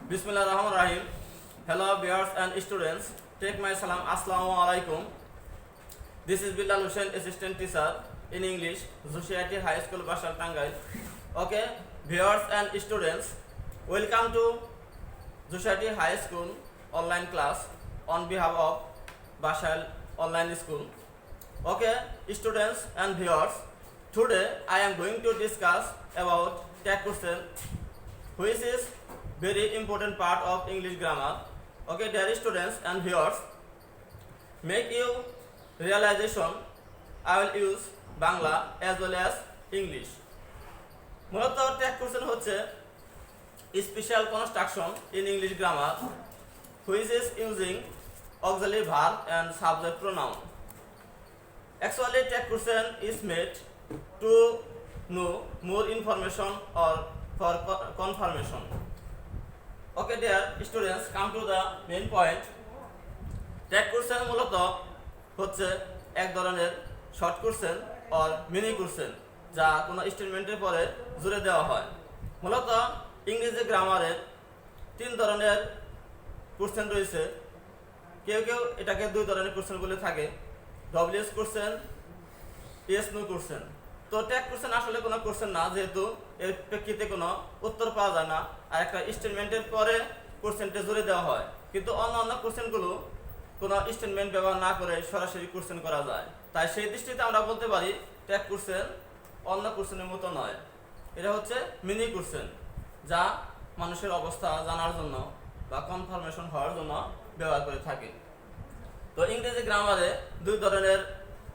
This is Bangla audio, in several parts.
Bismillahirrahmanirrahim. Hello viewers and students. Take my salam. Assalamu alaikum. This is Bilal Hussain, assistant teacher in English, Society High School, Bashal, Tangai. Okay, viewers and students, welcome to Society High School online class on behalf of Bashal Online School. Okay, students and viewers, today I am going to discuss about tag question, which is very important part of English grammar. Okay, dear students and viewers, make you realization I will use Bangla as well as English. মূলত ট্যাগ কোশ্চেন হচ্ছে special construction in English grammar which is using auxiliary verb and subject pronoun. Actually, tag question is made to know more information or for confirmation. Okay, dear students, come to the main point. Tag question মূলত হচ্ছে এক ধরনের short question or mini question যা কোনো স্টেটমেন্টের পরে জুড়ে দেওয়া হয়। মূলত ইংরেজি গ্রামারের তিন ধরনের কোশ্চেন রয়েছে। কেউ কেউ এটাকে দুই ধরনের কোশ্চেন বলে থাকে, WS question, yes no question. তো ট্যাগ কোশ্চেন আসলে কোনো কোশ্চেন না, যেহেতু এর প্রেক্ষিতে কোনো উত্তর পাওয়া যায় না আর একটা স্টেটমেন্টের পরে কোশ্চেনটা জুড়ে দেওয়া হয়। কিন্তু অন্য কোশ্চেনগুলো কোনো স্টেটমেন্ট ব্যবহার না করে সরাসরি কোশ্চেন করা যায়। তাই সেই দৃষ্টিতে আমরা বলতে পারি ট্যাগ কোশ্চেন অন্য কোশ্চেনের মতো নয়, এটা হচ্ছে মিনি কোশ্চেন যা মানুষের অবস্থা জানার জন্য বা কনফার্মেশন হওয়ার জন্য ব্যবহার করে থাকে। তো ইংরেজি গ্রামারে দুই ধরনের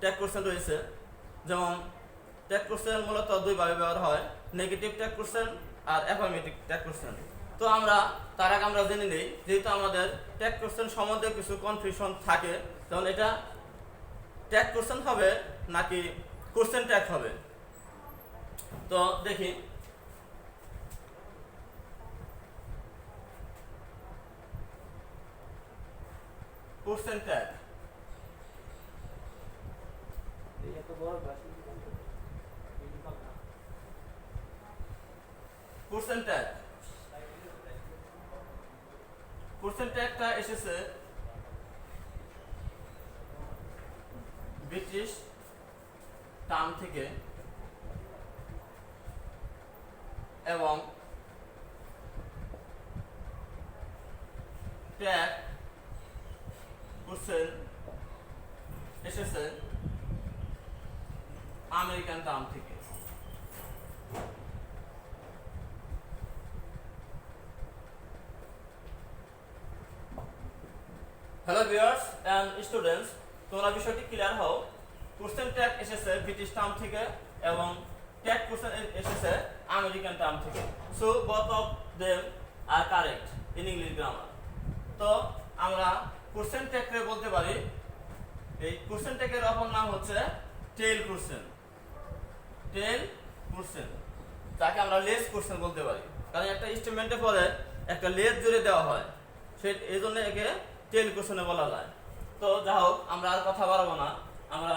ট্যাগ কোশ্চেন রয়েছে। যেমন ট্যাগ কোশ্চেন মূলত দুইভাবে ব্যবহার হয়, নেগেটিভ ট্যাগ কোশ্চেন আর অ্যাফার্মেটিভ ট্যাগ কোশ্চেন। তো তার আগে আমরা জেনে নিই, যেহেতু আমাদের ট্যাগ কোশ্চেন সম্বন্ধে কিছু কনফিউশন থাকে, যেমন এটা ট্যাগ কোশ্চেন হবে নাকি কোশ্চেন ট্যাগ হবে। তো দেখি, question tag question tag question ট্যাগটা এসেছে ব্রিটিশ টার্ম থেকে এবং ট্যাগ কোশ্চেন এসেছে আমেরিকান টার্ম থেকে। হ্যালো ভিউয়ার্স এন্ড স্টুডেন্টস, তোমরা বিষয়টি ক্লিয়ার হও। কোশ্চেন ট্যাগ এসেছে ব্রিটিশ টার্ম থেকে এবং ট্যাগ কোশ্চেন এসেছে আমেরিকান টার্ম থেকে। So both of them are correct in English grammar. তো আমরা কোশ্চেন ট্যাগকে বলতে পারি, এই কোশ্চেন ট্যাগের অপর নাম হচ্ছে টেল কোশ্চেন। টেল কোশ্চেন যাকে আমরা লেস কোশ্চেন বলতে পারি, কারণ একটা স্টেটমেন্টের পরে একটা লেস জুড়ে দেওয়া হয়, এই জন্য একে টেল কোশ্চেনে বলা যায়। তো যা হোক, আমরা আর কথা বাড়াবো না, আমরা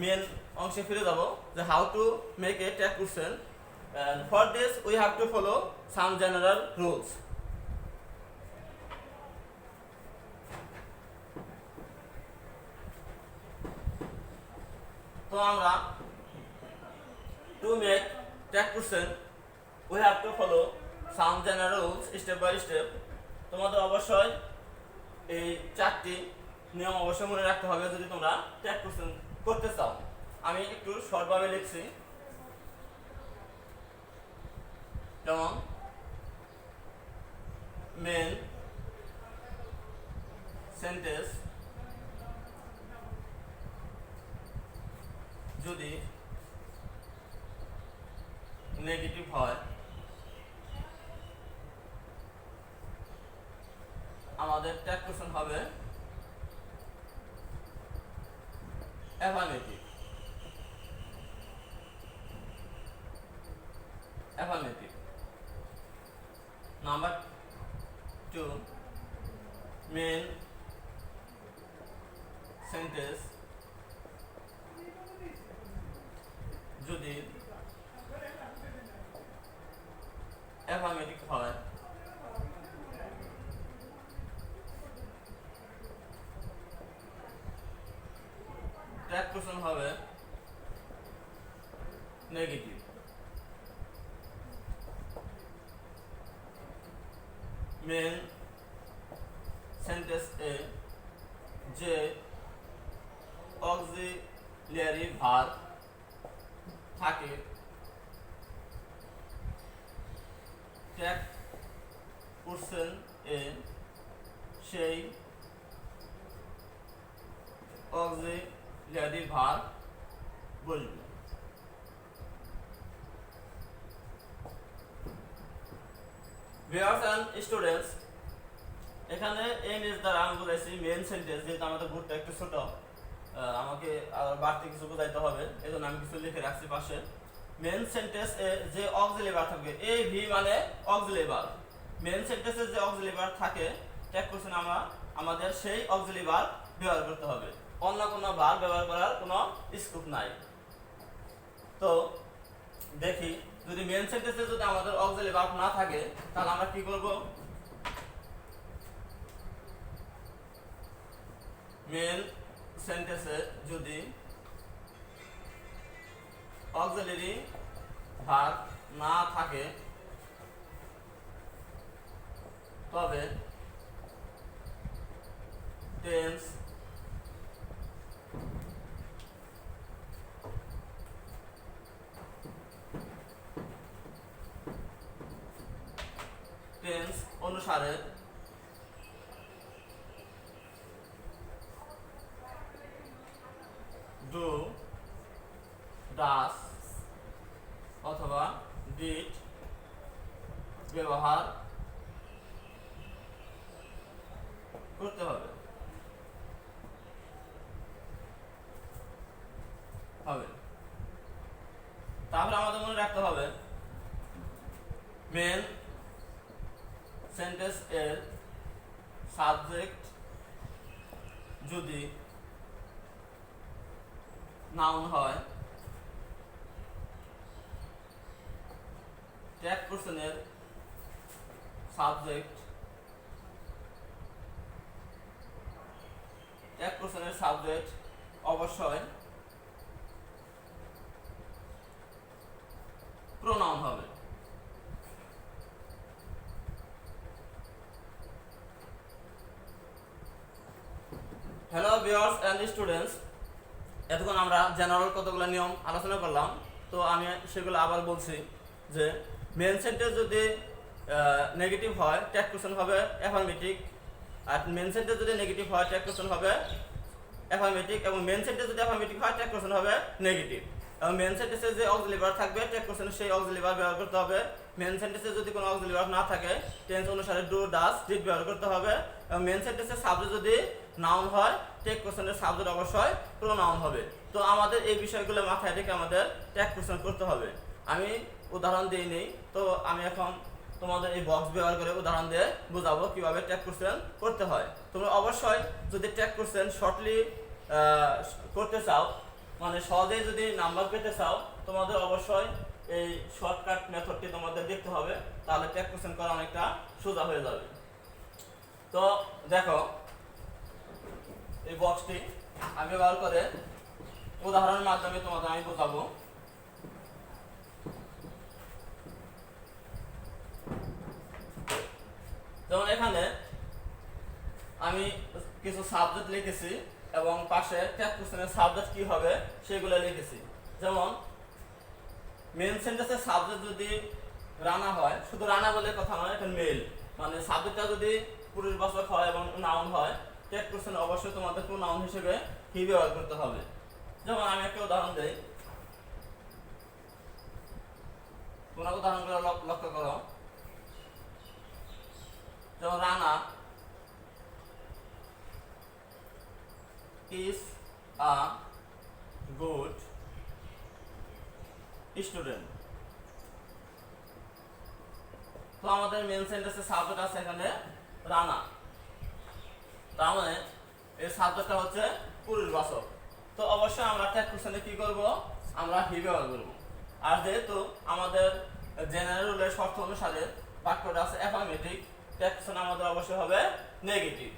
মেন অংশে ফিরে যাব যে how to make a tag question. For this we have to follow some general rules. তো আমরা to make tag question we have to follow some general rules step by step. তোমাদের অবশ্যই এই চারটি নিয়ম অবশ্যই মনে রাখতে হবে যদি তোমরা ট্যাগ কোশ্চেন করতে চাও। আমি একটু শর্টভাবে লিখছি, যেমন মেন সেন্টেন্স যদি নেগেটিভ হয় আমাদের ট্যাগ কোশ্চেন হবে অ্যাফার্মেটিভ। নাম্বার 2, মেন সেন্টেন্স যদি অ্যাফার্মেটিভ হয় মেন সেন্টেন্স এ যে অক্সিলিয়ারি ভার্ব থাকে ট্যাগ পারসন এ সেই অক্সিলিয়ারি ভার্ব বসবে। ভিউয়ার্স এন্ড স্টুডেন্টস, এখানে এই নিজ দ্বারা আমি বলেছি মেন সেন্টেন্স, যেহেতু আমাদের বুকটা একটু ছোট, আমাকে বাড়তি কিছু বোঝাইতে হবে, এই জন্য আমি কিছু লিখে রাখছি পাশে। মেন সেন্টেন্স এ যে অক্সিলিয়ারি ভার্ব থাকবে, এ ভি মানে অক্সিলিয়ারি ভার্ব, মেন সেন্টেন্সে যে অক্সিলিয়ারি ভার্ব থাকে ট্যাগ করছেন আমরা আমাদের সেই অক্সিলিয়ারি ভার্ব ব্যবহার করতে হবে, অন্য কোনো ভার্ব ব্যবহার করার কোনো স্কোপ নাই। তো দেখি যদি মেন সেন্টেন্সে যদি আমাদের অক্সিলিয়ারি ভার্ব না থাকে তাহলে আমরা কি করব? মেন সেন্টেন্সে যদি অক্সিলিয়ারি ভার্ব না থাকে তবে টেন্স অনুসারে ডু, ডাস অথবা ডিড ব্যবহার করতে হবে। তারপরে আমাদের মনে রাখতে হবে মেন সেন্টেন্স এর সাবজেক্ট যদি নাউন হয়, ট্যাগ পারসনের সাবজেক্ট অবশ্যই প্রোনাউন হবে। হ্যালো ভিউয়ার্স এন্ড স্টুডেন্টস, এতক্ষণ আমরা জেনারেল কতগুলো নিয়ম আলোচনা করলাম, তো আমি সেগুলো আবার বলছি যে মেন সেন্টেন্স যদি নেগেটিভ হয় ট্যাগ পারসন হবে অ্যাফার্মেটিভ, আর মেন সেন্টেন্স যদি নেগেটিভ হয় ট্যাগ পারসন হবে অ্যাফার্মেটিভ, এবং মেন সেন্টেন্স যদি অ্যাফার্মেটিভ হয় ট্যাগ পারসন হবে নেগেটিভ। এবং মেন সেন্টেন্সে যে অক্সিলিয়ারি ভার্ব থাকবে ট্যাগ পারসন সেই অক্সিলিয়ারি ভার্ব ব্যবহার করতে হবে। মেন সেন্টেন্সে যদি কোনো অক্সিলিয়ারি ভার্ব না থাকে টেন্স অনুসারে ডু, ডাস, ডিড ব্যবহার করতে হবে। এবং মেন সেন্টেন্সের সাবজেক্ট যদি নাউন হয় ট্যাগ পারসনের সাবজেক্ট অবশ্যই প্রোনাউন হবে। তো আমাদের এই বিষয়গুলো মাথায় রেখে আমাদের ট্যাগ পারসন করতে হবে। আমি উদাহরণ দিই নেই, তো আমি এখন তোমাদের এই বক্স ব্যবহার করে উদাহরণ দিয়ে বোঝাবো কিভাবে ট্যাগ পারসন করতে হয়। তোমরা অবশ্যই যদি ট্যাগ পারসন শর্টলি করতে চাও, মানে সহজেই যদি নাম্বার পেতে চাও, তোমাদের অবশ্যই এই শর্টকাট মেথডটি তোমাদের দেখতে হবে, তাহলে ট্যাগ পারসন করা অনেকটা সোজা হয়ে যাবে। তো দেখো এই বক্সটি আমি ব্যবহার করে উদাহরণের মাধ্যমে তোমাদের আমি বোঝাবো। যেমন এখানে আমি কিছু সাবজেক্ট লিখেছি এবং পাশে ট্যাগ পারসনের সাবজেক্ট কি হবে সেগুলো লিখেছি। যেমন মেন সেন্টেন্সের সাবজেক্ট যদি রানা হয়, শুধু রানা বলে কথা নয়, এখন মেল মানে সাবজেক্টটা যদি পুরুষবাচক হয় এবং নাউন হয় ট্যাগ পারসন অবশ্যই তোমাদের প্রোনাউন হিসেবে হি ব্যবহার করতে হবে। যেমন আমি একটা উদাহরণ দেই, তোমরা উদাহরণগুলো লক্ষ্য করো। যেমন Rana is a good student। তো আমাদের মেন সেন্টেন্সের সাবজেক্ট আছে এখানে রানা, তার মানে এই সাবজেক্টটা হচ্ছে পুরুষবাচক। তো অবশ্যই আমরা ট্যাগ পারসনে কি করব? আমরা হি ব্যবহার করব। আর যেহেতু আমাদের জেনারেল রুলের শর্ত অনুসারে বাক্যটা আছে অ্যাফার্মেটিভ, ট্যাগ পারসন আমাদের অবশ্যই হবে নেগেটিভ।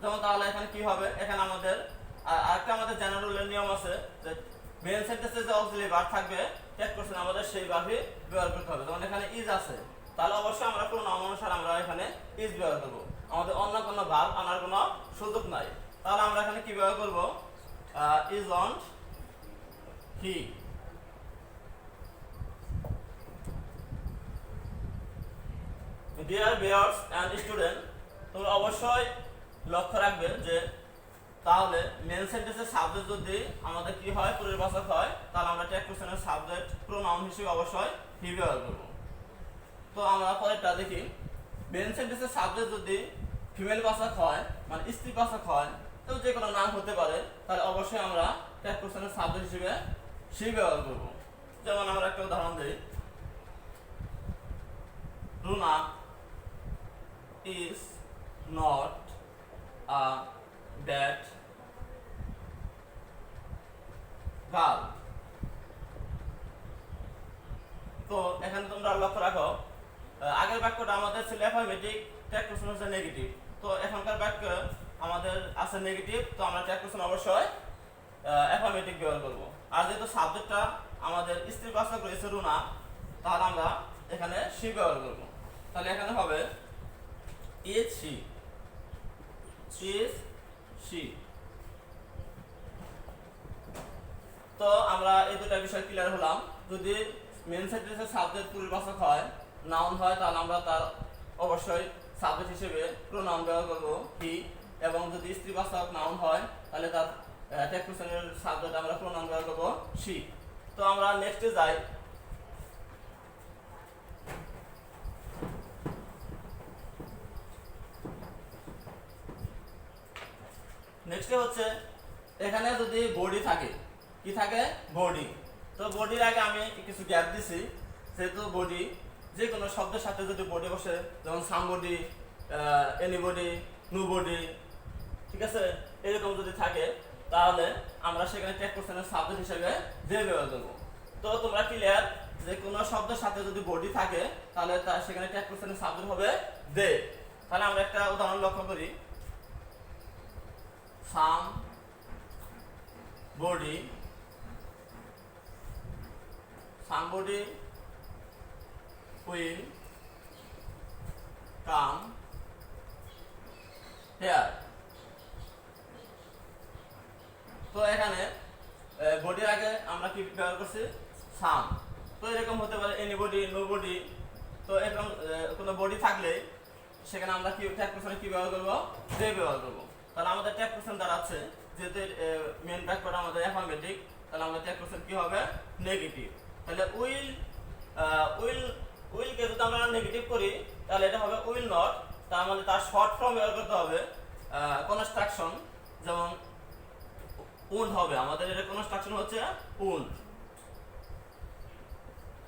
যেমন তাহলে এখানে কি হবে? এখানে আমাদের আরেকটা আমাদের জেনারেল রুলের নিয়ম আছে যে মেন সেন্টেন্সে যে অক্সিলিয়ারি ভার্ব থাকবে ট্যাগ পারসন আমাদের সেই ভার্বই ব্যবহার করতে হবে। যেমন এখানে ইজ আছে, তাহলে অবশ্যই আমরা প্রোনাউন অনুসারে আমরা এখানে ইজ ব্যবহার করব। আমাদের অন্য কোনো ভার্ব আনার কোনো সুযোগ নাই। তাহলে আমরা এখানে কি ব্যবহার করব? Isn't he. Dear viewers and student, তোমরা অবশ্যই লক্ষ্য রাখবে যে তাহলে মেন সেন্টেন্সের সাবজেক্ট যদি আমাদের কি হয়, পরিবাচক হয়, তাহলে আমরা টেক কোশ্চেনের সাবজেক্ট প্রোনাউন হিসেবে অবশ্যই হি ব্যবহার করব। তো আমরা পরেরটা দেখি। মেন সেন্টেন্সের সাবজেক্ট যদি ফিমেল বাচক হয়, মানে স্ত্রী বাচক হয়, তো যে কোনো নাম হতে পারে, তাহলে অবশ্যই আমরা টেক কোশ্চেনের সাবজেক্ট হিসেবে সি ব্যবহার করব। যেমন আমরা একটা উদাহরণ দিই, Runa is not a bad girl. তো এখানে তোমরা লক্ষ্য রাখো, আগের বাক্যটা আমাদের ছিল অ্যাফার্মেটিভ, টেক কোশ্চেন হচ্ছে নেগেটিভ। তো এখনকার বাক্য আমাদের আছে নেগেটিভ, তো আমরা টেক কোশ্চেন অবশ্যই অ্যাফার্মেটিভ ব্যবহার করব। আর যেহেতু সাবজেক্টটা আমাদের স্ত্রীবাচক রয়েছে রুনা, তাহলে আমরা এখানে সি ব্যবহার করব। তাহলে এখানে হবে is she, is she। তো আমরা এই দুটো বিষয় ক্লিয়ার হলাম। যদি মেন সেন্টেন্সের সাবজেক্ট পরিবাচক হয়, নাউন হয়, তাহলে আমরা তার অবশ্যই সাবজেক্ট হিসেবে প্রোনাউন ব্যবহার করব হি, এবং যদি স্ত্রীবাচক নাউন হয় তাহলে তার টেক কোশ্চেনের সাবজেক্ট আমরা প্রোনাউন ব্যবহার করব she। তো আমরা নেক্সটে যাই। নেক্সটে হচ্ছে এখানে যদি বডি থাকে, কি থাকে? বডি। তো বডির আগে আমি কিছু গ্যাপ দিছি, যেহেতু বডি যে কোনো শব্দের সাথে যদি বডি বসে, যেমন সামবডি, এনিবডি, নোবডি, ঠিক আছে, এরকম যদি থাকে, তাহলে আমরা সেখানে টেক কোশ্চেনের সাবজেক্ট হিসেবে দে ব্যবহার করব। তো তোমরা ক্লিয়ার যে কোনো শব্দের সাথে যদি বডি থাকে, তাহলে সেখানে টেক কোশ্চেনের সাবজেক্ট হবে দে। তাহলে আমরা একটা উদাহরণ লক্ষ্য করি, somebody will come here। তো এখানে বডির আগে আমরা কি ব্যবহার করছি? সাম। তো এরকম হতে পারে এনিবডি, নোবডি। তো এরকম কোনো বডি থাকলে সেখানে আমরা কি টেক কোশ্চেনে কি ব্যবহার করব? দে ব্যবহার করব। তাহলে আমাদের টেক কোশ্চেন দাঁড়াচ্ছে, যেহেতু মেন বাক্যটা আমাদের অ্যাফার্মেটিভ, তাহলে আমাদের টেক কোশ্চেন কি হবে? নেগেটিভ। তাহলে উইলকে যদি আমরা নেগেটিভ করি, তাহলে এটা হবে উইল নট। তার মানে তার শর্ট ফর্ম ব্যবহার করতে হবে কনস্ট্রাকশন, যেমন উন্ড হবে। আমাদের এটা কনস্ট্রাকশন হচ্ছে উন্ড।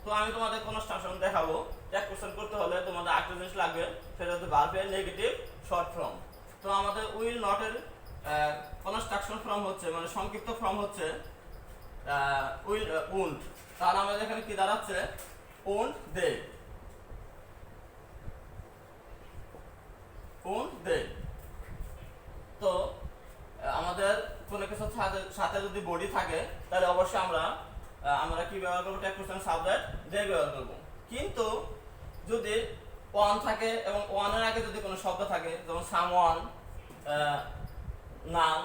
তো আমি তোমাদের কনস্ট্রাকশন দেখাবো। টেক কোশ্চেন করতে হলে তোমাদের আরেকটা জিনিস লাগবে, সেটা হচ্ছে ভার্বের নেগেটিভ শর্ট ফর্ম। তো আমাদের উইল নটের কনস্ট্রাকশন ফর্ম হচ্ছে, মানে সংক্ষিপ্ত ফর্ম হচ্ছে উন্ড। তাহলে আমাদের এখানে কি দাঁড়াচ্ছে? উন্ড দে, উন্ড দে। তো আমাদের কোনো কিছুর সাথে যদি বডি থাকে, তাহলে অবশ্যই আমরা কি ব্যবহার করবো? টেক কোশ্চেন সাবজেক্ট দে ব্যবহার করবো। কিন্তু যদি ওয়ান থাকে এবং ওয়ানের আগে যদি কোনো শব্দ থাকে, যেমন সামওয়ান, নাম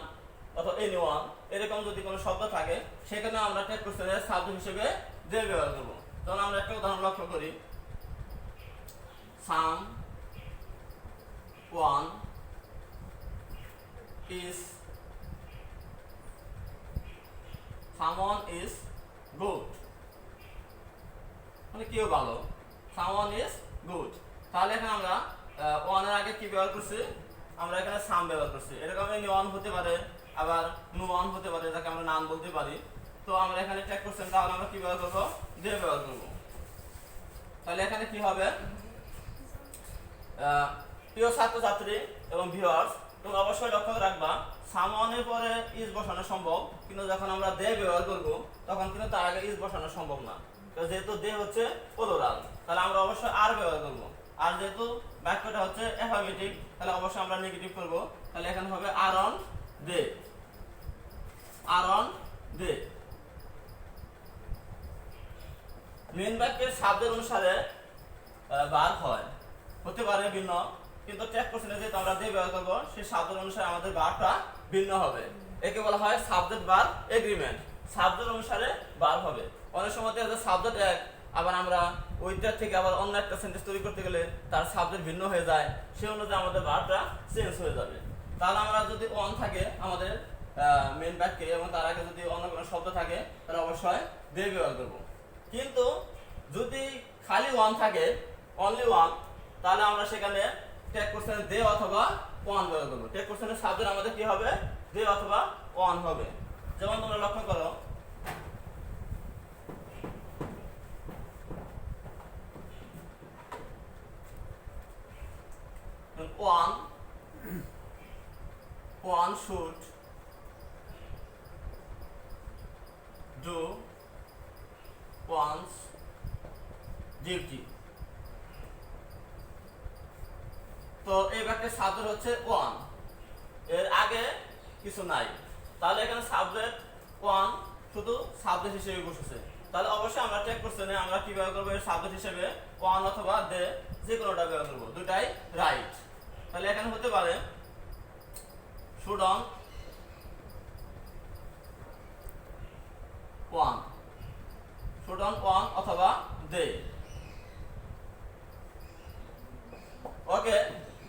অথবা এনিওয়ান, এরকম যদি কোনো শব্দ থাকে, সেখানে আমরা টেক কোশ্চেনের সাবজেক্ট হিসেবে দে ব্যবহার করবো। তখন আমরা একটা উদাহরণ লক্ষ্য করি, someone is good, মানে কেউ ভালো, someone is good। তাহলে এখানে আমরা ওয়ানের আগে কি ব্যবহার করছি? আমরা এখানে সাম ব্যবহার করছি। এরকম এনিওয়ান হতে পারে, আবার নো ওয়ান হতে পারে, যাকে আমরা নাম বলতে পারি। তো আমরা এখানে টেক কোশ্চেন, তাহলে আমরা কি ব্যবহার করবো? দে ব্যবহার করবো। তাহলে এখানে কি হবে? প্রিয় ছাত্রছাত্রী এবং ভিউয়ার্স, তোমরা অবশ্যই লক্ষ্য রাখবা, সামওয়ানের পরে ইজ বসানো সম্ভব, কিন্তু যখন আমরা দে ব্যবহার করব, তখন কিন্তু তার আগে ইজ বসানো সম্ভব না। তো যেহেতু দে হচ্ছে প্লুরাল, তাহলে আমরা অবশ্যই আর ব্যবহার করব। আর যেহেতু বাক্যটা হচ্ছে অ্যাফার্মেটিভ, তাহলে অবশ্যই আমরা নেগেটিভ করব। তাহলে এখানে হবে aren't they, aren't they. Main বাক্যের সাবজেক্ট অনুসারে ভার্ব হয়, হতে পারে ভিন্ন, কিন্তু ট্যাগ কোশ্চেনে যেহেতু আমরা দিয়ে ব্যবহার করবো সেই সাবজেক্ট অনুসারে আমাদের ভার্বটা ভিন্ন হবে। একে বলা হয় সাবজেক্ট ভার্ব এগ্রিমেন্ট। সাবজেক্ট অনুসারে ভার্ব হবে। অনেক সময় দেখা যায় সাবজেক্ট এক, আবার আমরা ওইটার থেকে আবার অন্য একটা সেন্টেন্স তৈরি করতে গেলে তার সাবজেক্ট ভিন্ন হয়ে যায়, সেই অনুযায়ী আমাদের ভার্বটা চেঞ্জ হয়ে যাবে। তাহলে আমরা যদি অন থাকে আমাদের মেন বাক্যে এবং তার আগে যদি অন্য কোনো শব্দ থাকে তাহলে অবশ্যই দে ব্যবহার করব। কিন্তু যদি খালি ওয়ান থাকে, অনলি ওয়ান, তাহলে আমরা সেখানে ট্যাগ কোশ্চেনে দে অথবা ওয়ান ব্যবহার করব। ট্যাগ কোশ্চেনের সাবজেক্ট আমাদের কি হবে? দে অথবা ওয়ান হবে। যেমন তোমরা লক্ষ্য করো, one should do one's duty. তো এই বাক্যের সাবজেক্ট হচ্ছে ওয়ান, এর আগে কিছু নাই, তাহলে এখানে সাবজেক্ট ওয়ান শুধু সাবজেক্ট হিসেবে বসেছে। তাহলে অবশ্যই আমরা ট্যাগ কোশ্চেনে আমরা কি ব্যবহার করবো? এর সাবজেক্ট হিসেবে ওয়ান অথবা দে, যে কোনোটা ব্যবহার করবো, দুটাই রাইট। তাহলে এখানে হতে পারে should on one, should on one অথবা দে। ওকে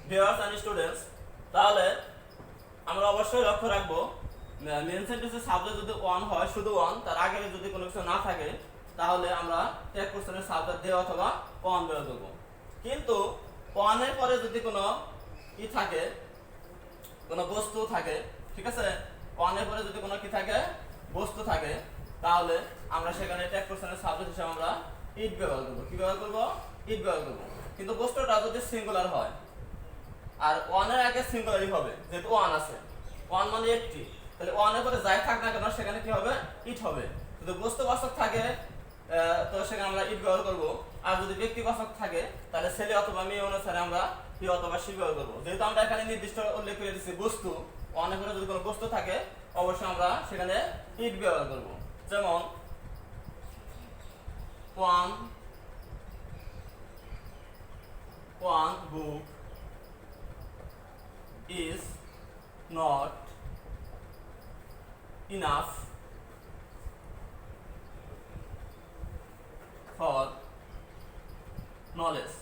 ভিউয়ার্স এন্ড স্টুডেন্টস, তাহলে আমরা অবশ্যই লক্ষ্য রাখবো মেন সেন্টেন্সের সাবজেক্ট যদি ওয়ান হয়, শুধু ওয়ান, তার আগে যদি কোনো কিছু না থাকে, তাহলে আমরা ট্যাগ কোশ্চেনের সাবজেক্ট দে অথবা ওয়ান ব্যবহার করব। কিন্তু ওয়ানের পরে যদি কোনো ই থাকে, কোনো বস্তু থাকে, ঠিক আছে, ওয়ানের পরে যদি কোনো কি থাকে, বস্তু থাকে, তাহলে আমরা সেখানে ট্যাগ কোশ্চেনের সাবজেক্ট হিসেবে আমরা ইট ব্যবহার করব। কি ব্যবহার করব? ইট ব্যবহার করব। কিন্তু বস্তুটা যদি সিঙ্গুলার হয়, আর ওয়ানের আগে সিঙ্গুলারই হবে, যেহেতু ওয়ান আছে, ওয়ান মানে একটি, তাহলে ওয়ানের পরে যাই থাক না কেন সেখানে কি হবে? ইট হবে। যদি বস্তুবাচক থাকে তো সেখানে আমরা ইট ব্যবহার করব, আর যদি ব্যক্তিবাচক থাকে তাহলে ছেলে অথবা মেয়ে অনুসারে আমরা হি অথবা সি ব্যবহার করব। যেহেতু আমরা এখানে নির্দিষ্ট উল্লেখ করে দিচ্ছি বস্তু, ওয়ানের পরে যদি কোনো বস্তু থাকে অবশ্যই আমরা সেখানে ইট ব্যবহার করব। যেমন one book is not enough for knowledge.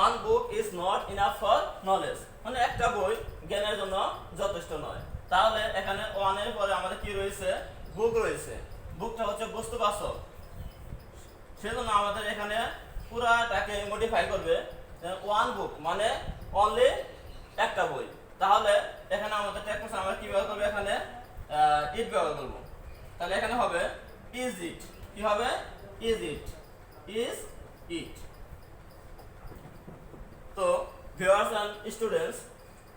One book is not enough for knowledge, মানে একটা বই জ্ঞানের জন্য যথেষ্ট নয়। তাহলে এখানে ওয়ানের পরে আমাদের কি রয়েছে? বুক রয়েছে। বুকটা হচ্ছে বস্তুবাচক, সেজন্য আমাদের এখানে পুরাটাকে মডিফাই করবে ওয়ান বুক মানে অনলি একটা বই। তাহলে এখানে আমাদের ট্যাগ কোশ্চেন আমরা কি ব্যবহার করব? এখানে ইট ব্যবহার করব। তাহলে এখানে হবে ইজ ইট। কি হবে? Is it, is it. তো ভিউয়ার্স এন্ড স্টুডেন্টস,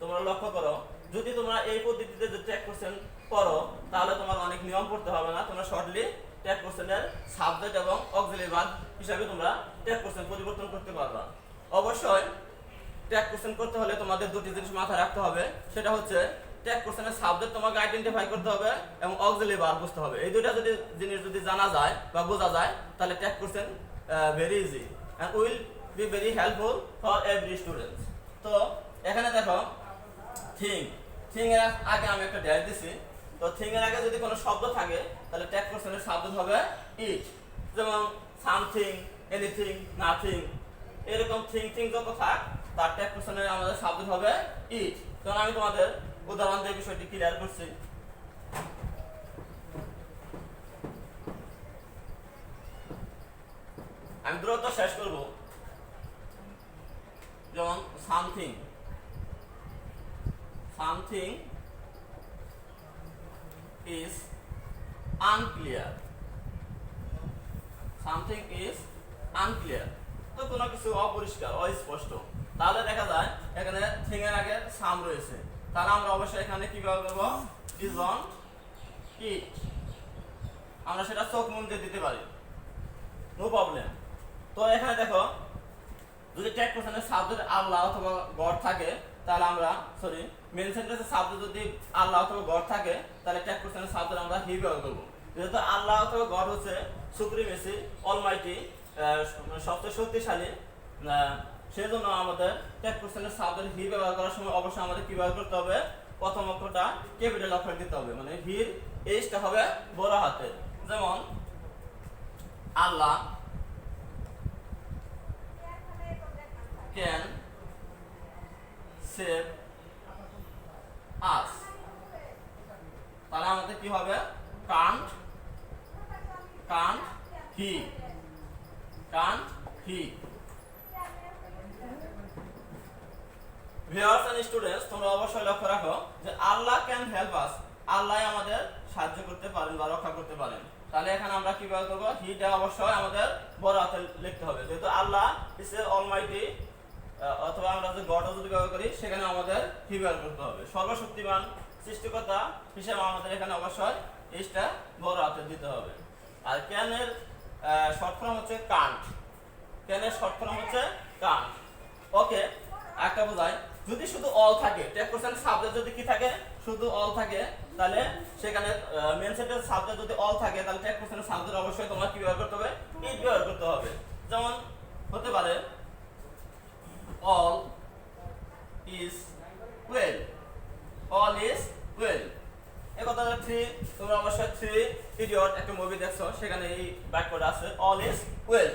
তোমরা লক্ষ্য করো, যদি তোমরা এই পদ্ধতিতে যে ট্যাগ কোশ্চেন করো তাহলে তোমার অনেক নিয়ম পড়তে হবে না, তোমরা শর্টলি ট্যাগ কোশ্চেনের সাবজেক্ট এবং অক্সিলারি ভার্ব হিসাবে তোমরা ট্যাগ কোশ্চেন পরিবর্তন করতে পারবা। অবশ্যই ট্যাগ কোশ্চেন করতে হলে তোমাদের দুটি জিনিস মাথায় রাখতে হবে, সেটা হচ্ছে ট্যাগ কোশ্চেনের সাবজেক্ট তোমাকে আইডেন্টিফাই করতে হবে এবং অক্সিলারি ভার্ব বুঝতে হবে। এই দুটো জিনিস যদি জানা যায় বা বোঝা যায় তাহলে tag question very easy and will be very helpful for every students. তো এখানে দেখো থিং এর আগে আমি একটা ড্যাশ দিছি, তো থিং এর আগে যদি কোনো শব্দ থাকে তাহলে ট্যাগ কোশ্চেনের সাবজেক্ট হবে ইট। যেমন সামথিং, এনিথিং, নাথিং, এরকম থিং যত থাক তার ট্যাগ কোশ্চেনের আমাদের সাবজেক্ট হবে ইট। কারণ আমি তোমাদের উদাহরণ দিয়ে বিষয়টি ক্লিয়ার করছি। আমি দ্রুত শেষ করব। যেমন something is unclear, something is unclear, তো কোনো কিছু অপরিষ্কার, অস্পষ্ট। তাহলে দেখা যায় এখানে থিং এর আগে সাম রয়েছে, তাহলে আমরা অবশ্যই এখানে কি ব্যবহার করব? ডিজন্ট ইট। আমরা সেটা চোখ মুখ দিয়ে দিতে পারি, নো প্রবলেম। তো এখানে দেখো, যদি ট্যাগ কোশ্চেনের সাবজেক্ট আল্লাহ অথবা গড থাকে তাহলে আমরা মেন সেন্টেন্সের সাবজেক্ট যদি আল্লাহ অথবা গড থাকে তাহলে ট্যাগ কোশ্চেনের সাবজেক্ট আমরা হি ব্যবহার করব। যেহেতু আল্লাহ অথবা গড হচ্ছে সুপ্রিমেসি অলমাইটি, সবচেয়ে শক্তিশালী, সেই জন্য আমাদের টেক কোশ্চেনের সাবজেক্ট হি ব্যবহার করার সময় অবশ্যই আমাদের কি ব্যবহার করতে হবে, প্রথম অক্ষরটা ক্যাপিটাল অক্ষর দিতে হবে, মানে ভির এইচটা হবে বড় হাতের। যেমন আল্লাহ ক্যান সেভ আস, তাহলে আমাদের কি হবে, can't he, viewers and students, তোমরা অবশ্যই লক্ষ্য রাখো যে আল্লাহ ক্যান হেল্প আস, আল্লাহ আমাদের সাহায্য করতে পারেন বা রক্ষা করতে পারেন। তাহলে এখানে আমরা কি ব্যবহার করব, হিটা অবশ্যই আমাদের বড় হাতে লিখতে হবে, যেহেতু আল্লাহ ইজ এ অলমাইটি, অথবা আমরা যদি গড যদি ব্যবহার করি সেখানে আমাদের হি ব্যবহার করতে হবে। সর্বশক্তিমান সৃষ্টিকর্তা হিসেবে আমাদের এখানে অবশ্যই এইটা বড় হাতে দিতে হবে। আর ক্যানের শর্ট ফর্ম হচ্ছে কান্ট, ক্যানের শর্ট ফর্ম হচ্ছে কান্ট। ওকে, একটা বোঝায় যদি শুধু অল থাকে, টেক কোশ্চেন সাবজেক্ট যদি কি থাকে, শুধু অল থাকে, তাহলে সেখানে মেন সেটের সাবজেক্ট যদি অল থাকে, তাহলে টেক কোশ্চেনের সাবজেক্ট অবশ্যই তোমার কি ব্যবহার করতে হবে, ইট ব্যবহার করতে হবে। যেমন হতে পারে all is well, all is well. এই কথাটা তোমরা অবশ্যই 3 ইডিয়ট একটা মুভি দেখছো, সেখানে এই বাক্যটা আছে অল ইজ ওয়েল।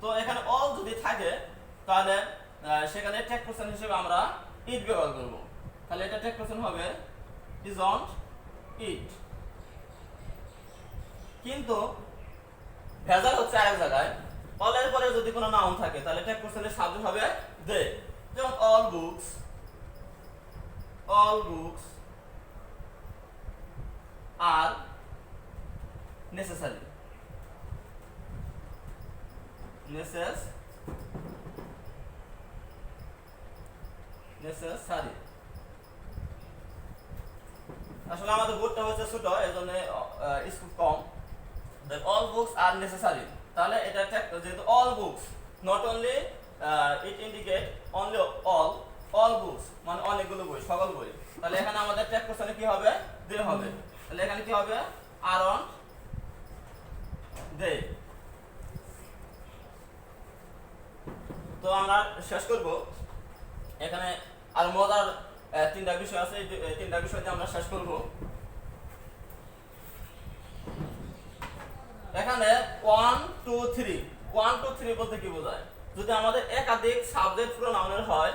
তো এখানে অল যদি থাকে তাহলে সেখানে টেক কোশ্চেন হিসেবে আমরা ইট ব্যবহার করব, তাহলে এটা টেক কোশ্চেন হবে ইজন্ট ইট। কিন্তু ভেজাল হচ্ছে আরেক জায়গায়, অলের পরে যদি কোনো নাউন থাকে তাহলে টেক কোশ্চেনের সাবজেক্ট হবে দে। যেমন অল বুকস আর necessary, আসলে আমাদের বোর্ডটা হচ্ছে ছোট, এজন্য school com. All books are necessary, তাহলে এটা যেহেতু all books, not only it indicate only all books মানে অনেকগুলো বই, সকল বই, তাহলে এখানে আমাদের টেক কোশ্চেনে কি হবে, দে হবে। তাহলে এখানে কি হবে, আরন্ট দে। তো আমরা শেষ করব, এখানে আর মজার 3টা বিষয় আছে, এই 3টা বিষয় দিয়ে আমরা শেষ করব। এখানে 1 2 3 বলতে কি বোঝায়, যদি আমাদের একাধিক সাবজেক্ট প্রোনাউনের হয়,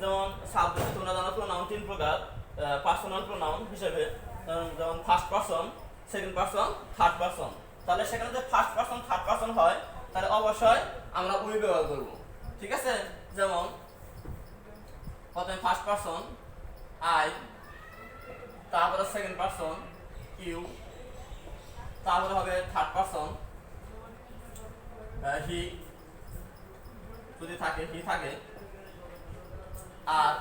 যেমন সাবজেক্ট তোমরা জানো প্রোনাউন 3 প্রকার পার্সোনাল প্রোনাউন হিসেবে, যেমন first person, second person, third person. তাহলে সেখানে যদি ফার্স্ট পারসন থার্ড পারসন হয় তাহলে অবশ্যই আমরা উই ব্যবহার করব, ঠিক আছে। যেমন প্রথমে ফার্স্ট পারসন আই, তারপরে সেকেন্ড পারসন ইউ, তারপরে হবে থার্ড পারসন হি, যদি থাকে হি থাকে, আর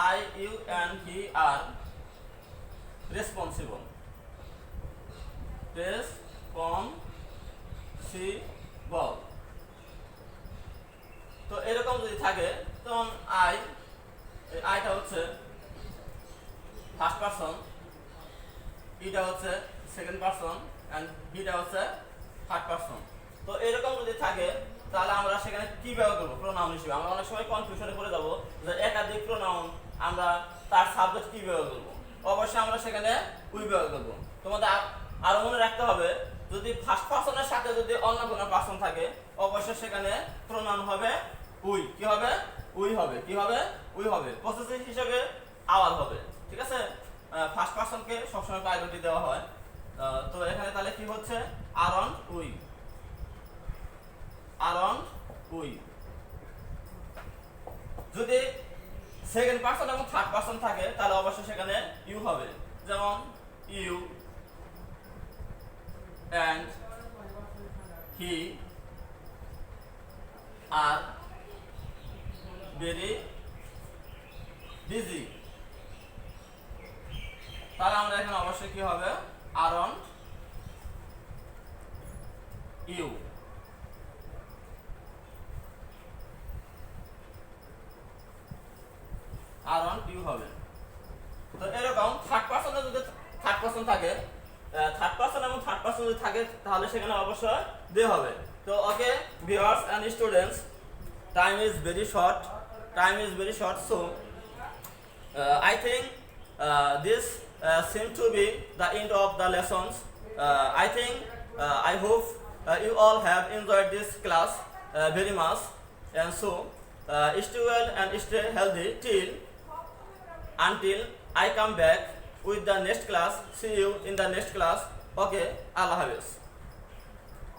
I you and he are responsible, তো এরকম যদি থাকে তখন আইটা হচ্ছে ফার্স্ট পারসন, ইটা হচ্ছে সেকেন্ড পারসন এন্ড হিটা হচ্ছে থার্ড পারসন। তো এরকম যদি থাকে তাহলে আমরা সেখানে কি ব্যবহার করব, প্রোনাউন হিসেবে। আমরা অনেক সময় কনফিউশনে পড়ে যাব যে একাধিক প্রোনাউন আমরা তার সাবজেক্ট কি ব্যবহার করব, অবশ্যই আমরা সেখানে উই ব্যবহার করব। তোমাদের আরো মনে রাখতে হবে, যদি ফার্স্ট পারসনের সাথে যদি অন্য কোনো পারসন থাকে অবশ্যই সেখানে প্রোনাউন হবে উই, কি হবে, উই হবে, কি হবে, উই হবে, পসেসিভ হিসেবে আওয়াজ হবে, ঠিক আছে। ফার্স্ট পারসনকে সবসময় প্রায়োরিটি দেওয়া হয়। তো এখানে তাহলে কি হচ্ছে, আরন্ট উই। যদি সেকেন্ড পারসন এবং থার্ড পারসন থাকে তাহলে অবশ্যই সেখানে ইউ হবে। যেমন you and he are very busy, তাহলে আমরা এখানে অবশ্যই কি হবে, আরন্ট ইউ। আরন্ট ইউ হবে। তো এরকম থার্ড পারসনে যদি থার্ড পারসন থাকে, থার্ড পারসন এবং থার্ড পারসন যদি থাকে তাহলে সেখানে অবশ্যই দে হবে। তো okay viewers and students, time is very short, so I think this seems to be the end of the lessons. I hope you all have enjoyed this class very much, and so stay well and stay healthy until I come back with the next class. See you in the next class. Okay, Allah Hafiz.